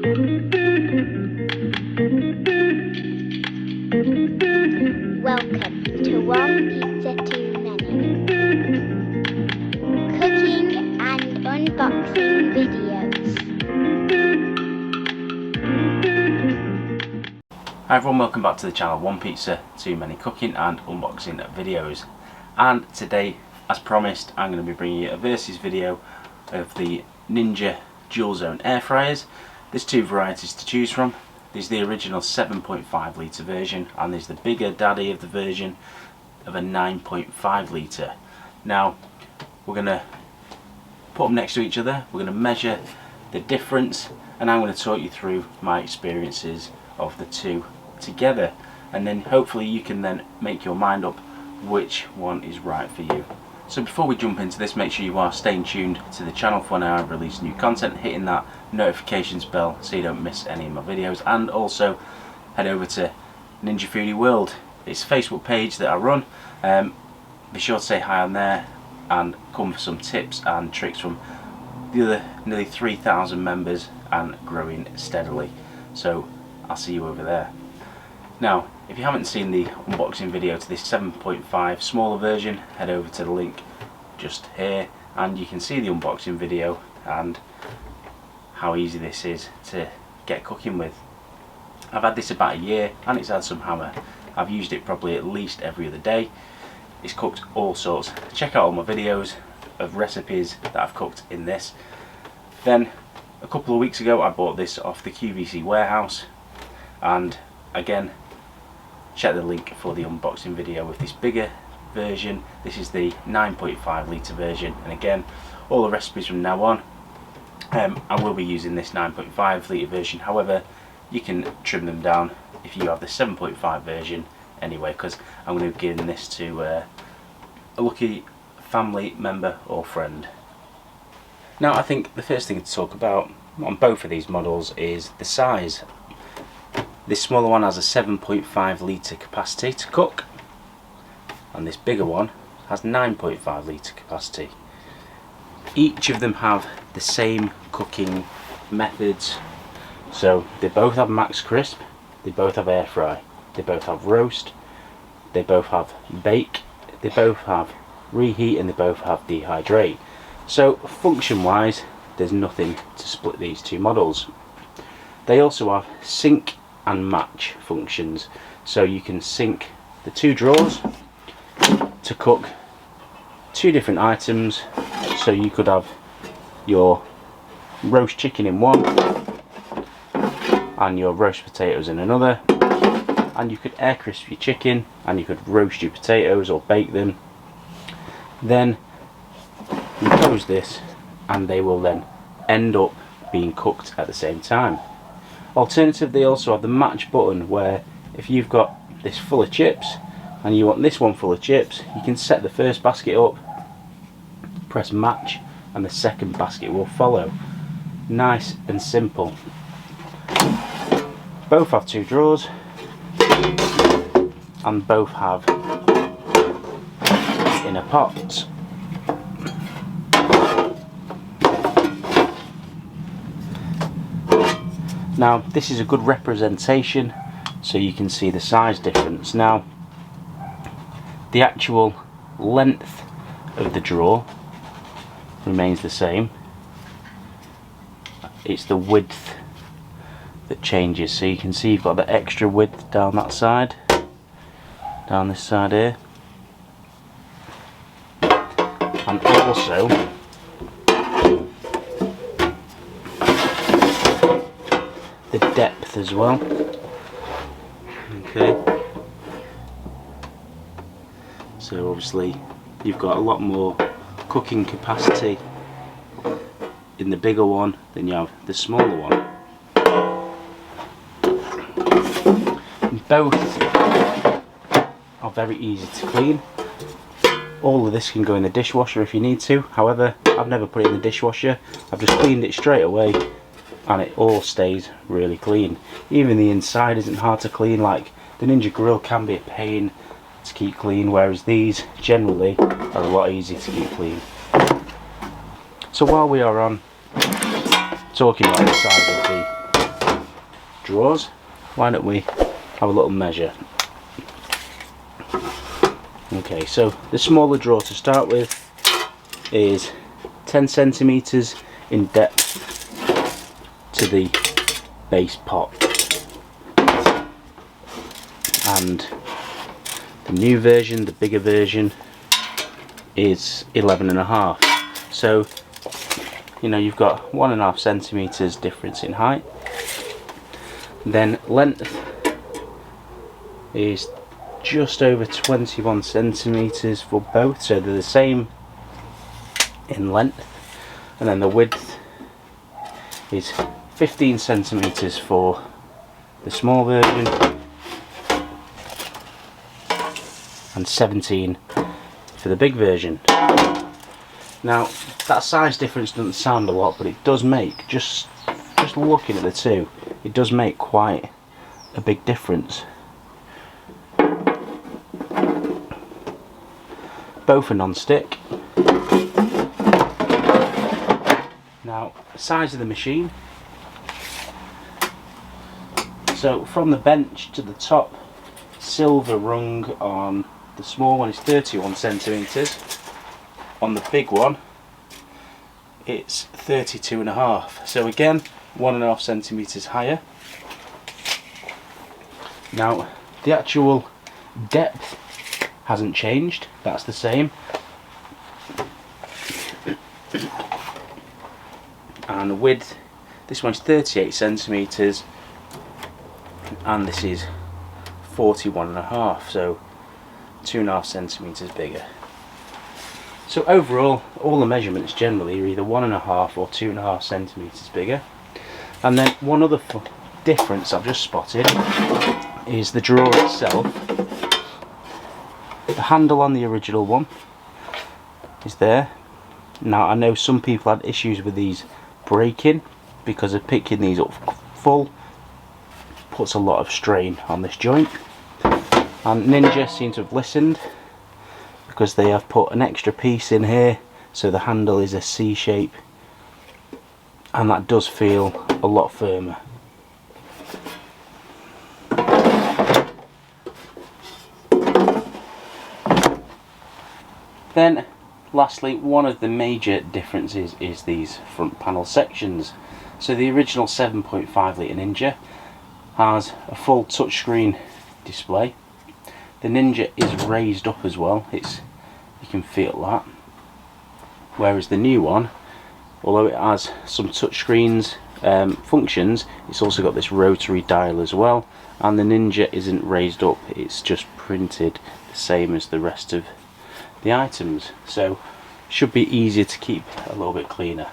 Welcome to One Pizza Too Many. Cooking and unboxing videos. Hi everyone, welcome back to the channel One Pizza Too Many cooking and unboxing videos. And today, as promised, I'm going to be bringing you a versus video of the Ninja Dual Zone air fryers. There's two varieties to choose from. There's the original 7.5 litre version, and there's the bigger daddy of the version of a 9.5 litre. Now we're going to put them next to each other, we're going to measure the difference, and I'm going to talk you through my experiences of the two together, and then hopefully you can then make your mind up which one is right for you. So before we jump into this, make sure you are staying tuned to the channel for when I release new content, hitting that notifications bell so you don't miss any of my videos, and also head over to Ninja Foodie World. It's a Facebook page that I run. Be sure to say hi on there and come for some tips and tricks from the other nearly 3,000 members and growing steadily. So I'll see you over there. Now, if you haven't seen the unboxing video to this 7.5 smaller version, head over to the link just here and you can see the unboxing video and how easy this is to get cooking with. I've had this about a year and it's had some hammer. I've used it probably at least every other day. It's cooked all sorts. Check out all my videos of recipes that I've cooked in this. Then a couple of weeks ago I bought this off the QVC warehouse, and again, check the link for the unboxing video of this bigger version. This is the 9.5 litre version, and again, all the recipes from now on, I will be using this 9.5 litre version. However, you can trim them down if you have the 7.5 version anyway, because I'm going to be giving this to a lucky family member or friend. Now, I think the first thing to talk about on both of these models is the size. This smaller one has a 7.5 litre capacity to cook, and this bigger one has 9.5 litre capacity. Each of them have the same cooking methods, so they both have max crisp, they both have air fry, they both have roast, they both have bake, they both have reheat, and they both have dehydrate. So function wise, there's nothing to split these two models. They also have sync and match functions, so you can sync the two drawers to cook two different items. So you could have your roast chicken in one and your roast potatoes in another, and you could air crisp your chicken and you could roast your potatoes or bake them. Then you close this and they will then end up being cooked at the same time. Alternatively, they also have the match button, where if you've got this full of chips and you want this one full of chips, you can set the first basket up, press match, and the second basket will follow. Nice and simple. Both have two drawers and both have inner pots. Now, this is a good representation so you can see the size difference. Now, the actual length of the drawer remains the same. It's the width that changes, so you can see you've got the extra width down that side, down this side here, and also the depth as well. Okay, so obviously you've got a lot more cooking capacity in the bigger one than you have the smaller one. Both are very easy to clean. All of this can go in the dishwasher if you need to. However, I've never put it in the dishwasher. I've just cleaned it straight away and it all stays really clean. Even the inside isn't hard to clean. Like the Ninja Grill can be a pain to keep clean, whereas these generally are a lot easier to keep clean. So while we are on talking about the size of the drawers. Why don't we have a little measure? Okay, so the smaller drawer to start with is 10 centimeters in depth to the base pot, and the new version, the bigger version, is 11.5. So you know, you've got 1.5 centimeters difference in height. Then length is just over 21 centimeters for both, so they're the same in length. And then the width is 15 centimeters for the small version and 17 for the big version. Now that size difference doesn't sound a lot, but it does make, just looking at the two, it does make quite a big difference. Both are non-stick. Now, size of the machine. So from the bench to the top silver rung on the small one is 31 centimeters. On the big one it's 32.5. So again, 1.5 centimeters higher. Now the actual depth hasn't changed, that's the same. And width, this one's 38 centimeters and this is 41.5, so 2.5 centimeters bigger. So overall, all the measurements generally are either 1.5 or 2.5 centimeters bigger. And then one other difference I've just spotted is the drawer itself. The handle on the original one is there. Now I know some people had issues with these breaking because of picking these up full. Puts a lot of strain on this joint. And Ninja seem to have listened, because they have put an extra piece in here so the handle is a C shape, and that does feel a lot firmer. Then lastly, one of the major differences is these front panel sections. So the original 7.5 litre Ninja has a full touchscreen display. The Ninja is raised up as well, you can feel that. Whereas the new one, although it has some touchscreens functions, it's also got this rotary dial as well. And the Ninja isn't raised up, it's just printed the same as the rest of the items. So should be easier to keep, a little bit cleaner.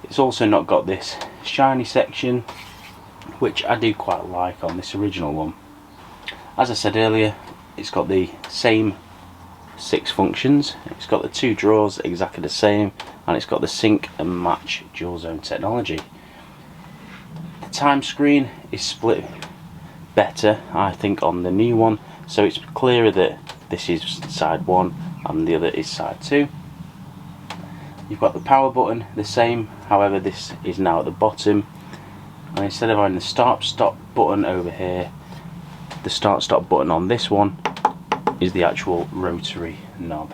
It's also not got this shiny section, which I do quite like on this original one. As I said earlier, it's got the same 6 functions. It's got the 2 drawers exactly the same, and it's got the sync and match dual zone technology. The time screen is split better, I think, on the new one, so it's clearer that this is side 1 and the other is side 2. You've got the power button the same, however this is now at the bottom, and instead of having the start stop button over here, the start stop button on this one is the actual rotary knob.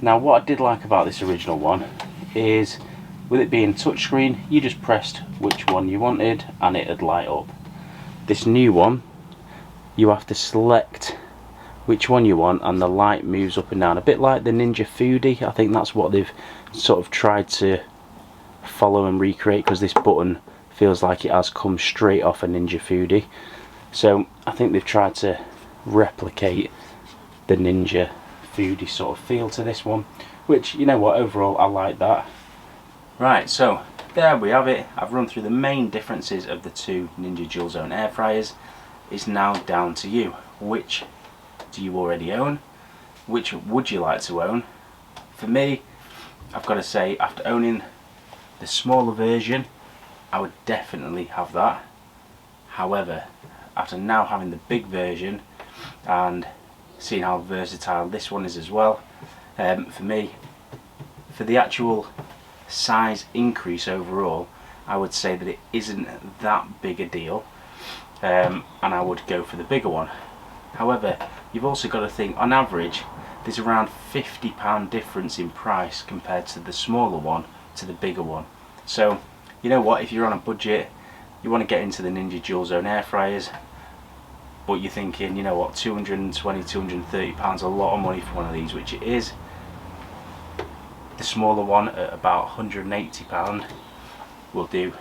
Now what I did like about this original one is, with it being touchscreen, you just pressed which one you wanted and it'd light up. This new one, you have to select which one you want and the light moves up and down, a bit like the Ninja Foodie. I think that's what they've sort of tried to follow and recreate, because this button feels like it has come straight off a Ninja Foodie. So I think they've tried to replicate the Ninja Foodie sort of feel to this one, which, you know what, overall I like that. Right, so there we have it. I've run through the main differences of the 2 Ninja Dual Zone air fryers. It's now down to you. Which do you already own? Which would you like to own? For me, I've got to say, after owning the smaller version, I would definitely have that. However, after now having the big version and seeing how versatile this one is as well, for me, for the actual size increase overall, I would say that it isn't that big a deal, and I would go for the bigger one. However, you've also got to think, on average, there's around £50 difference in price compared to the smaller one to the bigger one. So, you know what, if you're on a budget, you want to get into the Ninja Dual Zone air fryers, but you're thinking, you know what, £220, £230, a lot of money for one of these, which it is. The smaller one at about £180 will do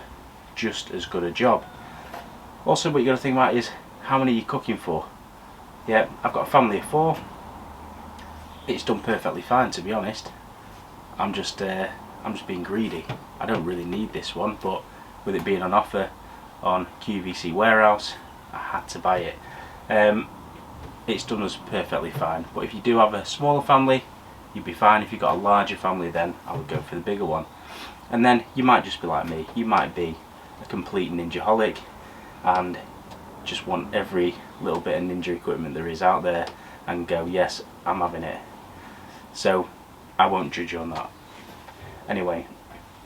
just as good a job. Also, what you got to think about is, how many are you cooking for? Yeah, I've got a family of 4. It's done perfectly fine, to be honest. I'm just being greedy. I don't really need this one, but with it being on offer on QVC Warehouse, I had to buy it. It's done us perfectly fine. But if you do have a smaller family, you'd be fine. If you've got a larger family, then I would go for the bigger one. And then you might just be like me. You might be a complete ninjaholic and just want every little bit of ninja equipment there is out there and go, yes, I'm having it. So I won't judge you on that. Anyway,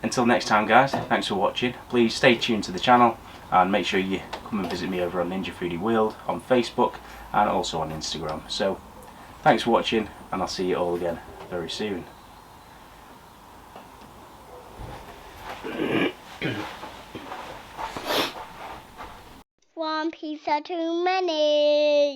until next time guys, thanks for watching. Please stay tuned to the channel and make sure you come and visit me over on Ninja Foodie World on Facebook and also on Instagram. So thanks for watching, and I'll see you all again very soon. One pizza too many.